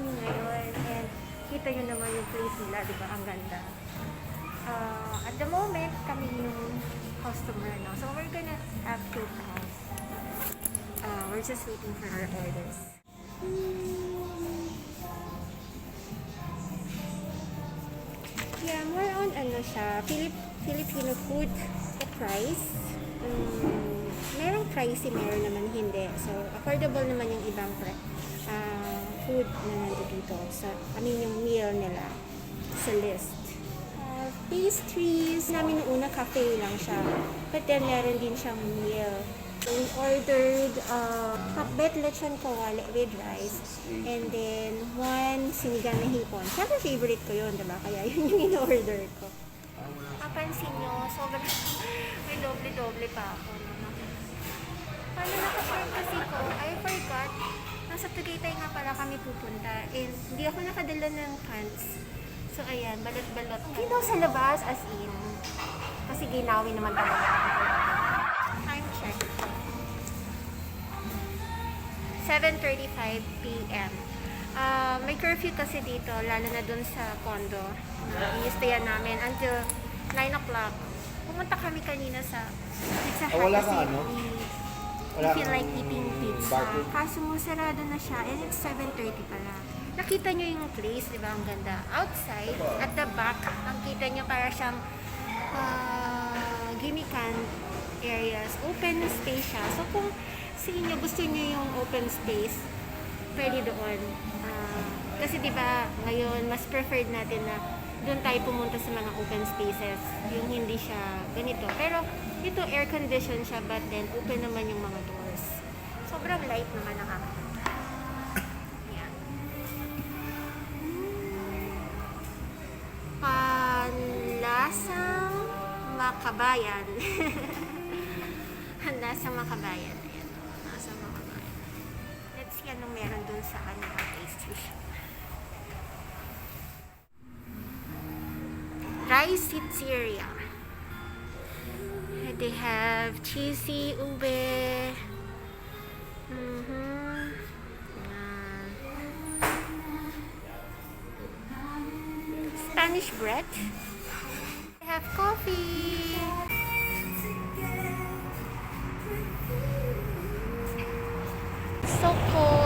kami ngayon and kita nyo naman yung place nila, di ba? Ang ganda. At the moment, kami yung customer now. So we're gonna have to pass. We're just waiting for our orders. Yeah, more on ano siya, Filipino food price. Merong pricey, meron naman hindi. So, affordable naman yung ibang food na nandito dito. Yung meal nila sa list. Pastries, namin nung una cafe lang siya. But then, meron din siyang meal. So, we ordered pakbet lechon kawali with rice. And then, one sinigang na hipon. Siyempre, favorite ko yun, diba? Kaya yun yung in-order ko. Mapansin nyo, sobrang may doble-doble pa ako. Paano naka-share kasi ko? I forgot. Nasa Tagaytay nga pala kami pupunta. And hindi ako nakadala ng pants. So, ayan, balot-balot. Hindi daw sa labas, as in. Kasi ginawi naman talaga. Time check. 7:35 p.m. May curfew kasi dito, lalo na dun sa condo. I-stayan namin until 9 o'clock. Pumunta kami kanina sa Pizza Hut wala kasi ka, ano? we feel like eating pizza. Kaso mo sarado na siya and it's 7:30 pala. Nakita nyo yung place, di ba? Ang ganda. Outside, at the back, ang kita nyo para siyang gimikan areas. Open space siya. So kung sa inyo gusto nyo yung open space, pwede doon. Kasi di ba ngayon, mas preferred natin na doon tayo pumunta sa mga open spaces. Yung hindi siya ganito. Pero ito air condition siya, but then open naman yung mga doors. Sobrang light naman nakakita. Yan. Panlasang makabayan. Panlasang makabayan. Ayan. Panlasang makabayan. Let's see anong meron dun sa kanilang pastry shop. Rice Pizzeria. They have cheesy ube. Spanish bread. They have coffee. So cold.